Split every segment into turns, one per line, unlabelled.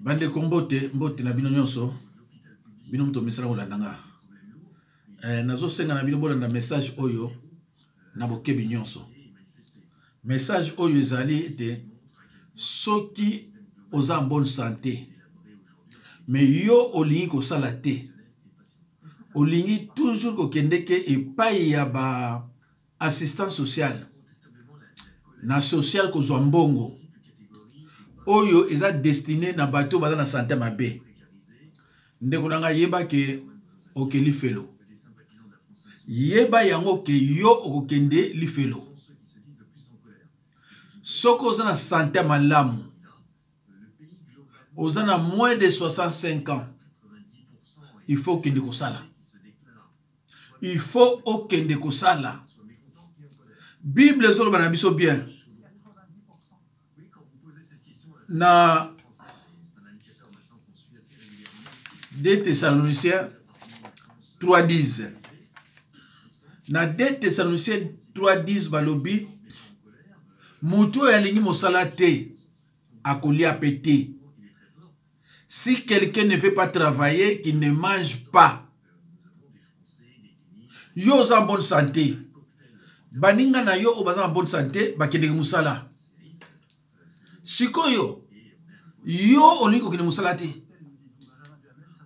Bande kombote mbote na bino nyonso bino mto misala kolandanga nazo senga na bino bolanda message oyo na bokebi nyonso message oyo ezali te soki oza en bonne santé mais yo olingi kosala te olingi toujours kokendeke epai ya ba assistant social na social kozwa mbongo oyo eza destiné na bato baza na santé mabe ndeko nanga yeba ke okeli felo yeba yango ke yo okokende lifelo soko oza na santé malamu oza na moins de 65 ans il faut okende kosala il faut okende kosala Bible ezoloba na biso bien na 2 Thessaloniciens 3:10 na 2 Thessaloniciens 3:10 balobi mutu yalingi mosala te akolia pété. Si quelqu'un ne veut pas travailler, qu'il ne mange pas. Yo en bonne santé. Baninga na yo obaza en bonne santé, bakende musala. Sikoyo yo olingi okende musala te.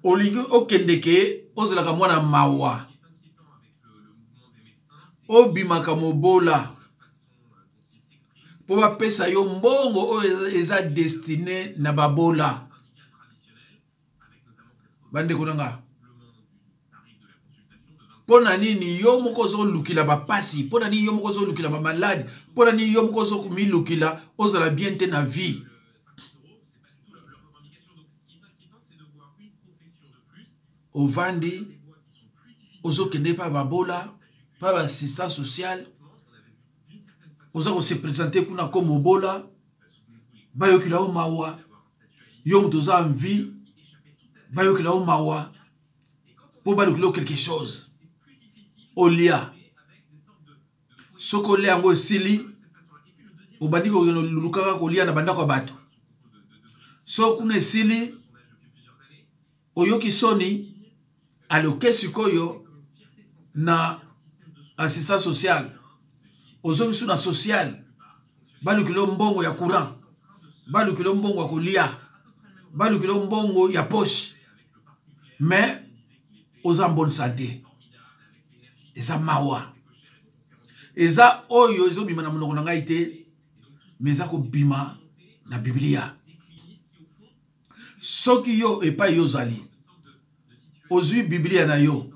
Olingi okendeke ozalaka mwana mawa. Obimaka mobola. Po bapesa yo mbongo oyo eza destiné na babola. Bande konanga. Pona nini yo moko zo lukila ba pasi, pona nini yo moko zo lukila ba malade, pona nini yo moko zo mi lukila ozala bien te na vie. Ovandi ozo kende pa babola, pa ba assistant social. Ozo se présenter kuna comme bola, ba yokila o mawa. Yo mtoza en vie, ba yokila o mawa. Po ba yokila quelque chose. Olia soko lia ngo sili obandi ko lukaka ko lia na banda ko bato soko ne sili oyoki soni aloke sikoyo na assistant social ozo biso na social balu kilo mbongo ya courant balu kilo mbongo ya kolia balu kilo mbongo ya poche mais aux en bonne santé. Eza mawa. Eza oyo ezo bima na monoko na ngai te, mais eza ko bima na Biblia. Soki yo epa yo zali. Ozui Biblia na yo.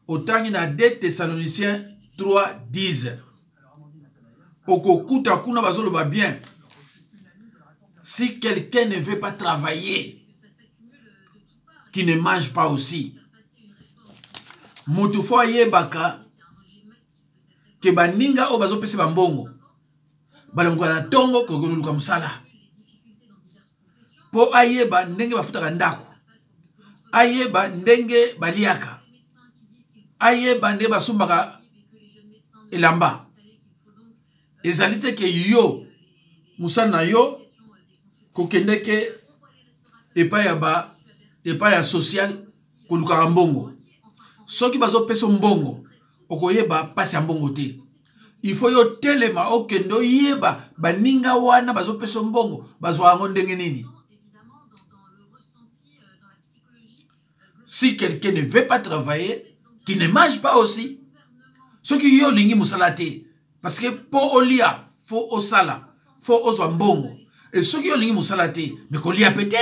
Otangi na 2 Thessaloniciens 3:10. Okokuta kuna bazolo ba bien. Si quelqu'un ne veut pas travailler, qui ne mange pas aussi. Mutu fo yebaka ke baninga o bazo pese bambongo balamuka na tongo ko luka musala po ayeba ndenge bafutaka ndako ayeba ndenge baliaka ayeba ndenge basumbaka elamba ezalite ke yo musana yo kokendeke epa ya social koluka mbongo. Soki bazo peso mbongo okoyeba pasi ya mbongo te. Il faut yo telema okendo yeba baninga wana bazo peso mbongo bazo ango ndenge nini. Si quelqu'un ne veut pas travailler, qui ne mange pas aussi. Soki yo lingi musala te parce que po olia fo osala fo ozwa mbongo. Et soki yo lingi musala te mais ko lia pété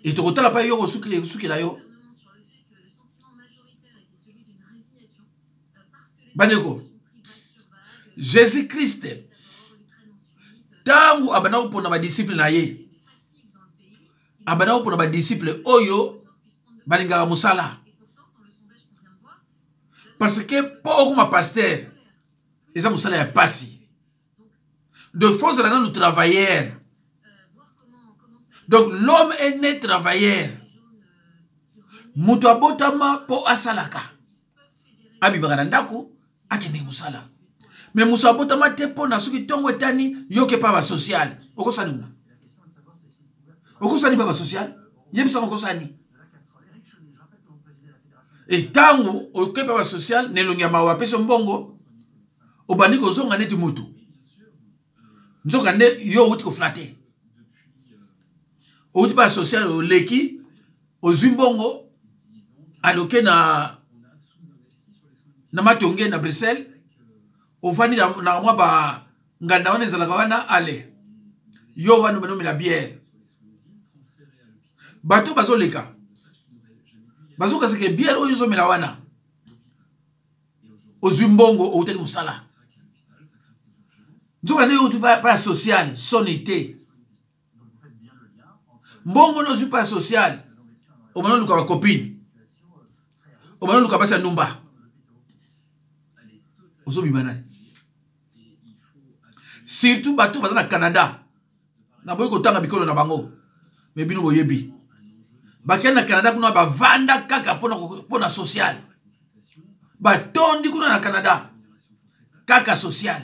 et to kotala pa yo suki la yo. Baneko Jésus-Christ tangu abana upona ba disciple na ye abana upona ba disciple oyo balinga musala parce que pour ma pasteur eza musala ya pasi de force là nous travailleurs donc l'homme est né travailleur mutu abotama po asalaka abibaka ndako akende musala mais musa botama te pona soki tongo etani yoke pa ba social okosanuna okosani baba social yebisa okosani et tango oke baba social nelongi mawa peso mbongo obandi kozonga neti mutu nzoka nde yo uti ko flatter outi baba social oleki ozwi mbongo aloke na matonge na Bruxelles ofandi na mwa ba nganda wana ezalaka wana ale yo wana banomela bière bato bazoleka bazokaseke bière oyo ezomela wana ozwi mbongo outaki mosala nzoka nde outi pa social sonité mbongo nozwi pa social omana luka ba copine omana luka basa numba ozobima nani surtout bato baza na Canada na boyi kotanga bikolo na bango me bino boyebi bakenda na Canada kuna bavanda kaka pona social batondi kuna na Canada kaka social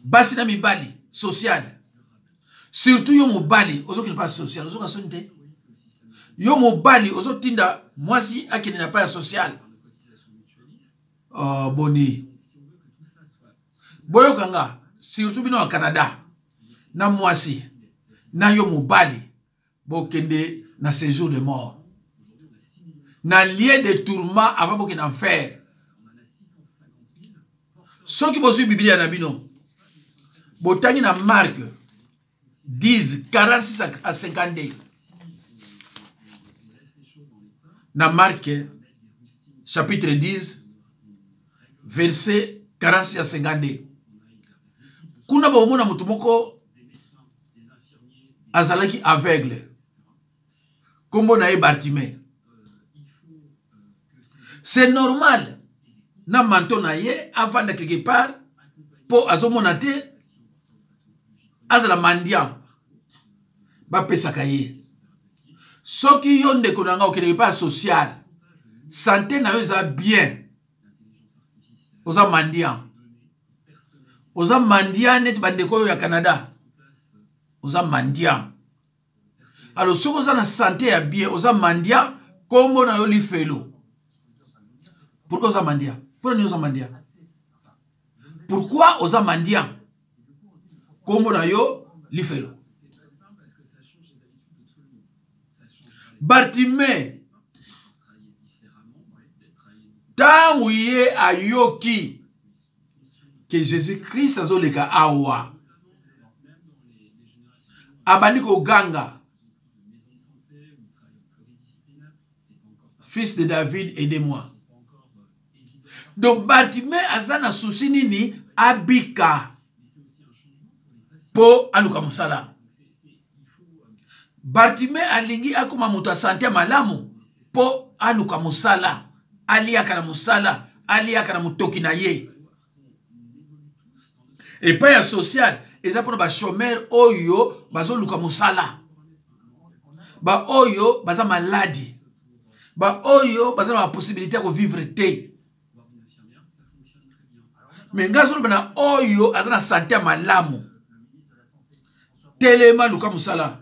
basi na mibali social surtout yo mobali ozokina pa social ozoka soni te yo mobali ozotinda mwasi akende na pa social boni boyokanga surtout bino na Canada na mwasi na yo mobali bokende na séjour de mort na lieu de tourment avant bokende en enfer soki bozwi Biblia na bino botangi na Marc 10 46 à 52 na Marc chapitre 10 verset 46 à 52 kuna bomona mutu moko azalaki aveugle kombo na ye Bartimée. C'est normal na manto na ye avant de quelque part po azomona te azala mandian bapesaka ye soki yo ndeko na nga okende pa social santé na yo eza bien oza mandian neti bandeko oyo ya Canada oza mandian alors soki oza na santé ya bien oza mandian kombo na yo lifelo. Pourquoi oza mandian? Pourquoi oza mandian? Pourquoi oza mandian? Kombo na yo lifelo. Bartimée tangu ye ayoki que Jésus-Christ azoleka awa abandi koganga fils de David aidez-moi. Donc Bartimée azana souci nini abika po aluka musala. Bartimée alingi akuma mutu santé malamu po aluka musala aliaka na musala aliaka na mutoki na ye. Et pas ya social eza pona ba chômeur oyo bazoluka musala ba oyo baza maladi ba oyo baza na possibilité ko vivre te. Mais ngazo bana oyo azana santé malamu telema luka musala.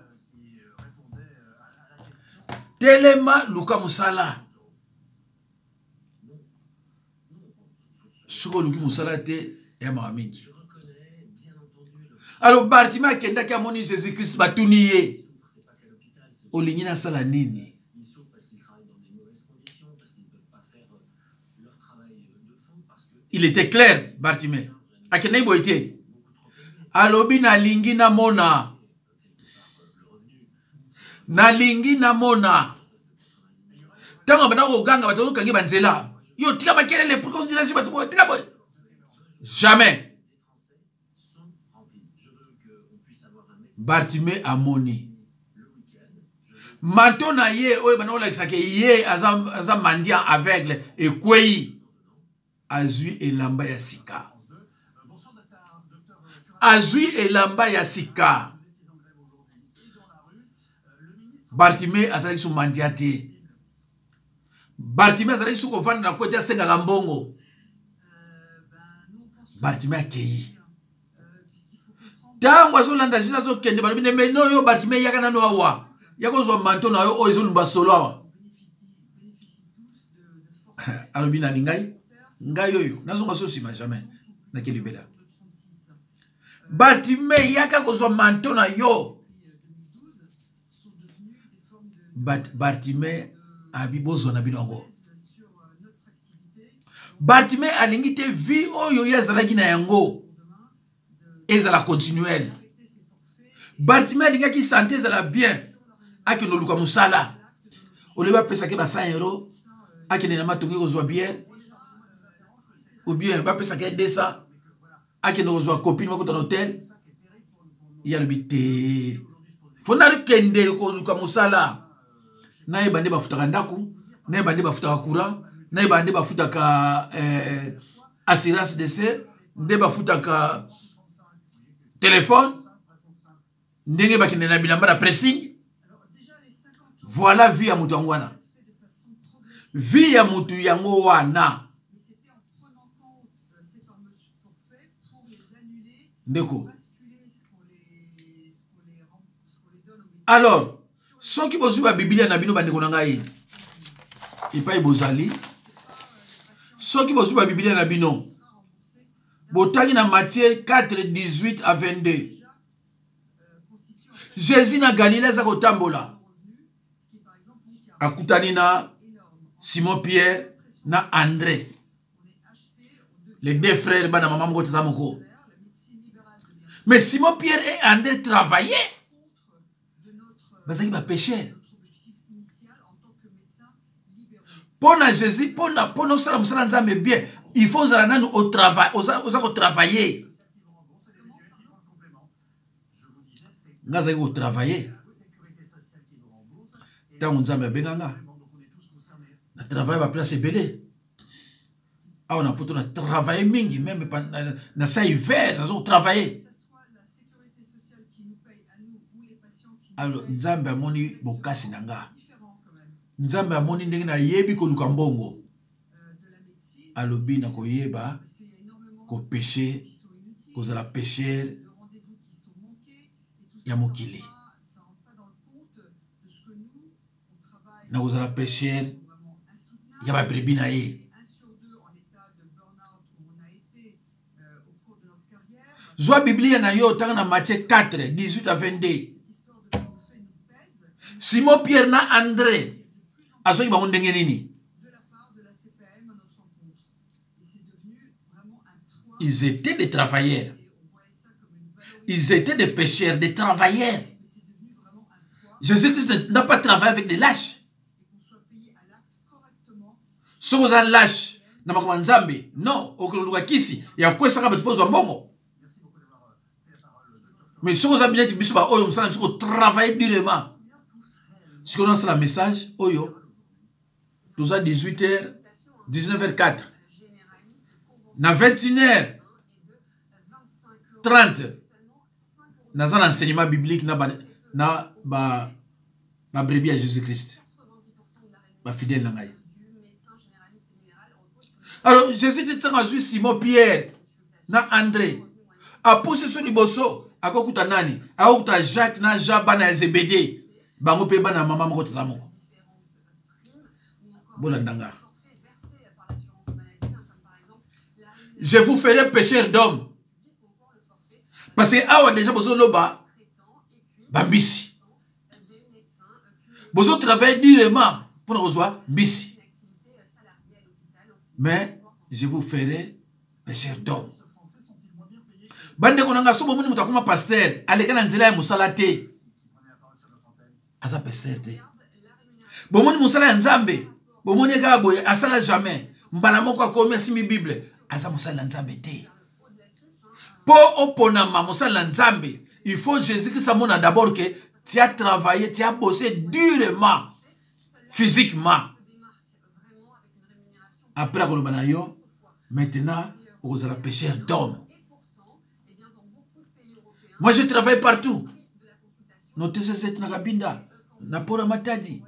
Telema luka musala. Suko luki musala te ya mamingi. Alors Bartimée kenda ki amoni Jésus-Christ batuniye. Olingi na sala nini? Il était clair, Bartimée. Akene boite. Alobi na lingi na mona. Na lingi na mona. Tango bana ko ganga batozo kangi banzela. Yo tika makelele pour qu'on dise batu boy tika boy. Jamais. Bartimée amoni. Manto na ye oye bana ola kisake ye azam mandian aveugle et kwei azui elamba ya sika. Azui elamba ya sika. Bartimée azalaki su mandiate. Bartimée azalaki su kofanda na kote asenga gambongo. Bartimée akei. tango azolanda Jésus azokende balobi mais non yo Bartimée yaka nano awa yako zo manto na yo o ezolumba solo awa alobi na ngai oyo nazonga so sima jamais na kelibela Bartimée yaka kozwa manto na yo Bartimée abibozo na bino ngo Bartimée alingi te vie oyo yazalaki na yango ezala continuelle Bartimée alingaki santé ezala bien akino luka musala oleba pesa ke ba 100 € akine na matongi kozwa bière ou bien ba pesa ke 200 akine kozwa copine moko dans l'hôtel ya lebite fonari kende ko luka musala na ebande bafutaka ndaku na ebande bafutaka courant na ebande bafutaka assurance décès nde bafutaka téléphone ndenge bakende na bilamba na pressing. Voilà vie ya mutu wana. Vie ya mutu yango wana. Ndeko. Alors, soki bozwi ba Biblia na bino bandeko na ngai. Epai bozali. Soki bozwi ba Biblia na bino. Botangi na Matthieu 4, 18 à 22. Jésus na Galilée za kotambola. Akutani na Simon Pierre na André. Les deux frères bana maman moko tata moko. Mais Simon Pierre et André travaillaient. Bazaki ba pécheur. Pour Jésus, pour nous salam bien, il faut nous au travail, au travailler. Nous avons travaillé. Tant on a benganga. Le travail va placer belé. Ah on a pour travailler mingi même dans ça hiver, nous avons travaillé. Alors Nzambe amoni bokasi nanga. Nzambe amoni ndenge na yebi ko luka mbongo. Alobi na koyeba ko péché, ko za la pécheur ya mokili. Na ko za la pécheur ya ba brebis na ye. Zwa Biblia na yo tanga na Matthieu 4, 18 à 22. Simon Pierre na André asoki bango ndenge nini? Ils étaient des travailleurs. Ils étaient des pécheurs, des travailleurs. Jésus-Christ n'a pas travaillé avec des lâches. Si vous êtes lâche, non, au kisi, il y a quoi ça va te poser un bon. Mais si vous avez bien dit, vous travaillez durement. Si on lance le message, Oyo, tout ça 18h, 19h04. Na 21h30, dans un enseignement biblique, na brebis à Jésus-Christ. Ba fidèle nangai. Alors, Jésus dit ça Simon Pierre, na André. A poussé sur le bosso, a kokuta nani, a kokuta Jacques, na Jaba, na Zébédée. Bango pe bana mama moko tata moko. Bolandanga. Je vous ferai pécheur d'homme. Parce que awa déjà bozo loba bambisi. Bozo travaille durement pour rejoindre bisi. Mais je vous ferai pécheur d'homme. Bande konanga so bomuni mutakuma pasteur, aleka na nzela ya musala te. Asa pasteur te. Bomoni musala ya Nzambe, bomoni ga boye asala jamais. Mbala moko akomi asimi Bible, asa musala ya Nzambe te. Pour oponama musala ya Nzambe, il faut Jésus-Christ amona d'abord que tu as travaillé, tu as bossé durement, physiquement. Après la yo, maintenant, vous allez pécheur d'homme. Moi, je travaille partout. Notez cette Nagabinda, Napora Matadi,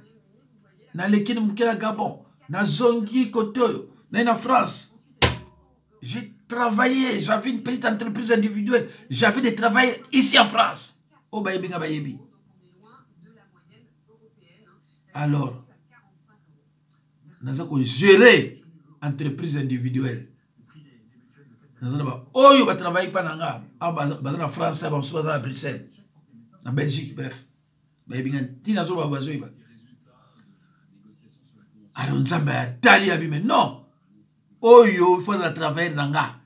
na Lekine Mukela Gabon, na Zongi Kotoyo, na France. J'ai travaillé, j'avais une petite entreprise individuelle, j'avais des travailleurs ici en France. Oh, bayebi nga bayebi. Alors, nous avons géré entreprise individuelle. Nous avons travaillé pendant en France, à Bruxelles, en Belgique, bref. Alors, nous avons non. Oyo, il faut travailler dans nga.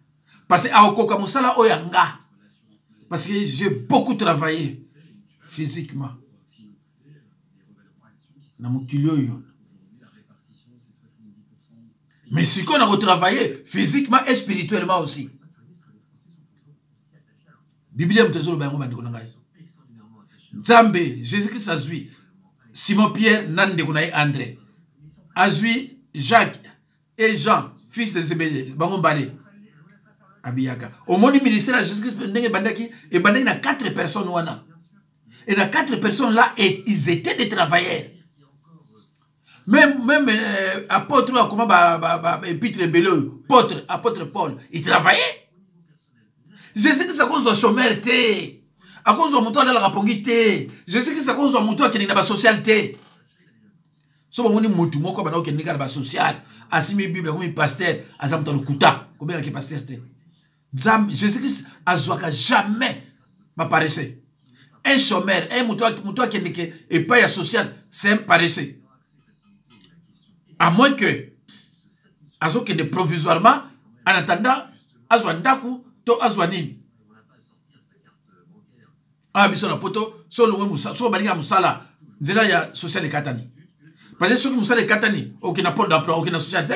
Parce que aokoka musala oyanga. Parce que j'ai beaucoup travaillé physiquement. Mais si on a travaillé physiquement et spirituellement aussi. Bible Nzambe, Jésus-Christ a zui. Simon Pierre, Nande Kunaï André. A zui Jacques et Jean, fils de Zébédée, Bangon Balé. Abiyaka. Au monde du ministère de Jésus-Christ, il y a 4 personnes. Et dans 4 personnes là, ils étaient des travailleurs. Même apôtre, comment Épître Bello, apôtre Paul, il travaillait. Jésus-Christ a cause de chômeur, à cause de mon toit de la rapongité. Jésus-Christ a cause de mon toit qui n'est pas socialité. So ba moni mutu moko ba na ke nika ba social asimi bible comme pasteur azamta le kuta combien que pasteur te Jésus-Christ azwaka jamais ba paresseux un chômeur un mutu qui nika et pas social c'est un paresseux à moins que azoke de provisoirement en attendant azwa ndaku to azwa nini biso na poto so lo musa so balinga musala nzela ya social ekatani. Parce que ceux qui nous savent les Katani, aucun apport d'emploi, aucune société.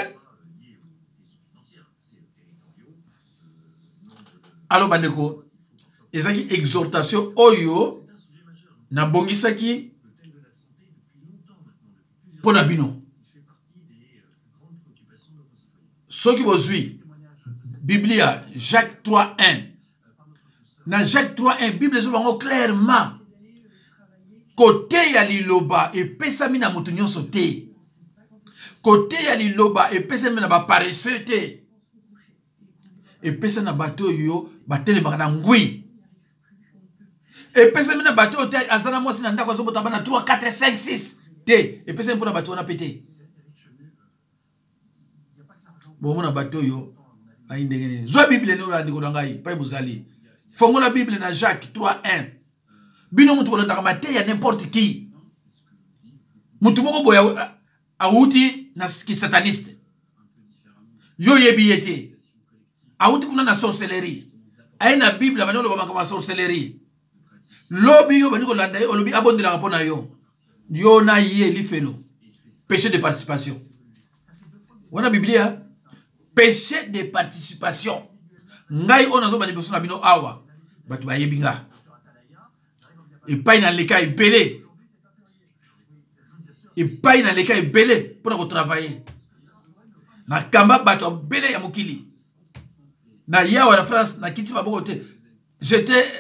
Alors, Bandeko, il y a une exhortation, Oyo, na bongisaki, pour Nabino. Ceux qui vous suivent, Biblia, Jacques 3.1. Dans Jacques 3.1, Bible est clairement. Côté ya liloba et pesami na mutu nyonso te. Côté ya liloba et pesami na ba paresseux te. Et pesami na bato yo batele bakana ngui. Et pesami na bato te azana mwasi na ndako zo botaba na 3 4 5 6 te. Et pesami pour na bato na pété. Bon na bato yo ay ndengene. Zo Bible no la ndiko ngai pa buzali. Fongo la Bible na Jacques 3.1. Bino mutu bolanda kamate ya n'importe qui. Mutu moko boya auti na ki sataniste. Yo yebi yete. Auti kuna na sorcellerie. Aina Bible banyo lo bama sorcellerie. Lobi yo baniko landa yo lobi abonde la rapona yo. Yo na ye li felo. Péché de participation. Wana Biblia péché de participation. Ngai onazo bani beso na bino awa. Batu ba yebinga. Et pas dans les cas belé. Et pas dans les cas belé pour travailler. Na kamba bato belé ya mokili. Na yawa la France na kiti babote. J'étais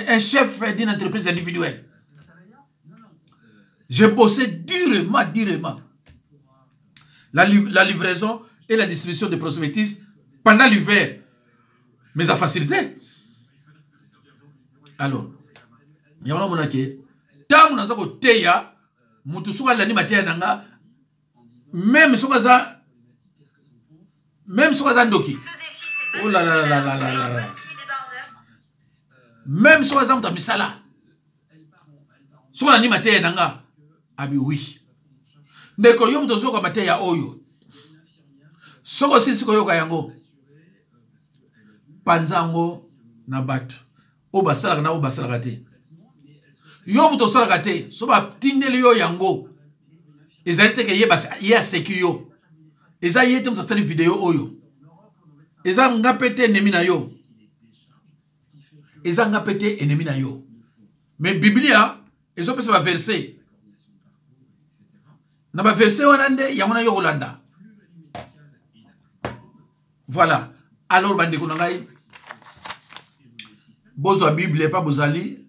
un chef d'une entreprise individuelle. Je bossais durement. La livraison et la distribution de prospectus pendant l'hiver. Mais ça facilité. Alors, il y a un qui tant nous avons teya, mutu suka lani matéya nanga, même suka ndoki. Oh là là là là là là. Même suka za muta misala. Suka lani matéya nanga, abi oui. Ndeko yo mutu suka matéya oyo. Soko sisi ko yoka yango. Panzango na batu. Oba salaka na oba salaka te. Yo muto salaka te. Soba tindeli yo yango. Ezali te ke ye aseki yo. Eza ye te muto sali video oyo. Eza nga pete enemi na yo. Eza nga pete enemi na yo. Mais Biblia, ezo pesa ba verset. Na ba verset wanande yamona yo Holanda. Voilà. Alors bandeko na ngai. Bozo la Bible, pas bozali.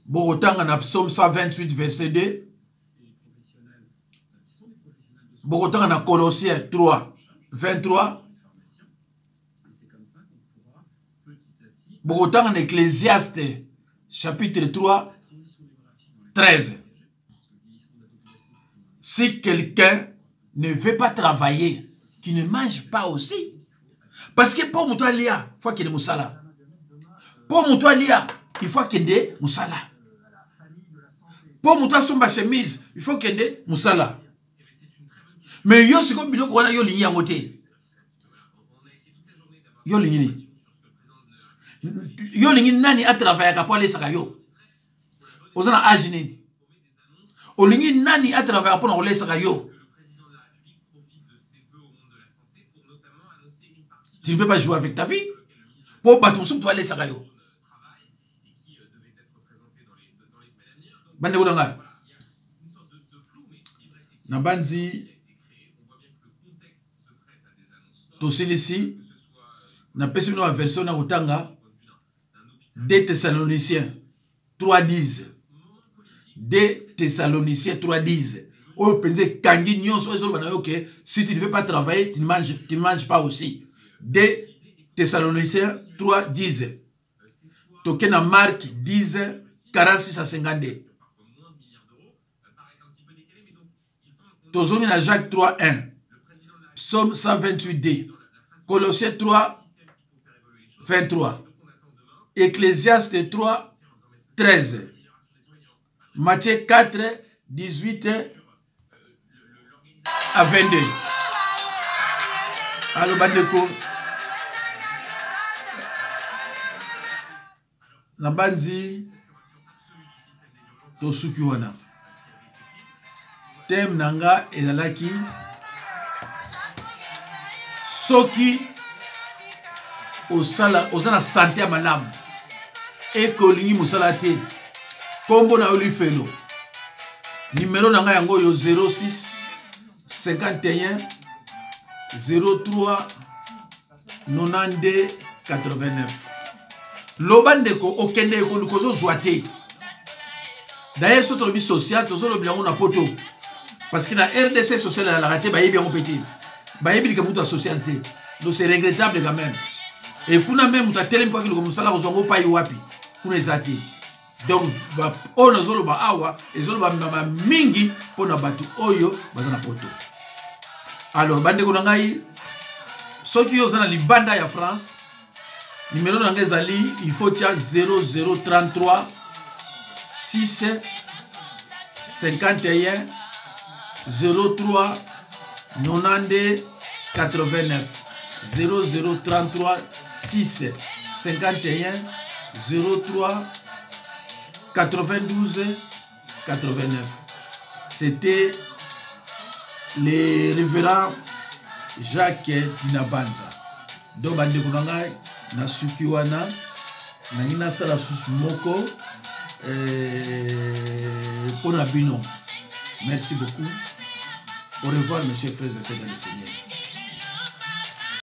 Borotanga na Psaume 128, verset 2. Borotanga na Colossiens 3, 23. Beaucoup en Ecclésiaste, chapitre 3, 13. Si quelqu'un ne veut pas travailler, qui ne mange pas aussi. Parce que pour moi, il faut qu'il y ait moussala. Pour moi, il faut qu'il y ait moussala. Pour moi, son chemise, il faut qu'il y ait moussala. Mais yo, c'est comme biloko wana yo lingi à côté. Yo lingi. Yo lingi nani a travaillé à aller saka yo. Ozana agine. O lingi nani a travaillé pour aller saka yo. Tu ne peux pas jouer avec ta vie. Pour battre son toi aller saka yo. Bande odanga. Na banzi Tosilisi, na pesi na version na utanga 2 Thessaloniciens 3:10. 2 Thessaloniciens 3:10. O pense kangi nyonso ezolo bana yo que si tu ne veux pas travailler, tu ne manges pas aussi. 2 Thessaloniciens 3:10. Toke na Marc 10 46 à 52. Tozoni na Jacques 3:1. Psaume 128D, Colossiens 3, 23, Ecclésiaste 3, 13, Matthieu 4, 18 à 22. Allo bandeko, na banzi tosuki wana. Thème nanga ezalaki soki osala santé à malamu et kolingi musala te kombo na oli felo numéro nanga yango yo 06 51 03 92 89 loba ndeko okende ko lukozo zwate d'ailleurs soto lobi social tozo lobi yango na poto parce que la RDC social la raté ba yebi yango petit. Baïbli que muta socialité. Donc c'est regrettable quand même. Et kuna même muta télé kwa kilo musala kozongo pa iwapi. Kuna ezati. Donc on azolo ba awa ezolo ba mama mingi pona batu oyo bazana poto. Alors bande ko ngai soki yo zana libanda ya France numéro nanga ezali il faut tia 0033 6 51 03 92 89 0033 6 51 03 92 89. C'était le révérend Jacques Tinabanza. Donc bande konanga na sukiwana na ina sala moko pour la bino. Merci beaucoup. Au revoir, mes chers frères et sœurs dans le Seigneur.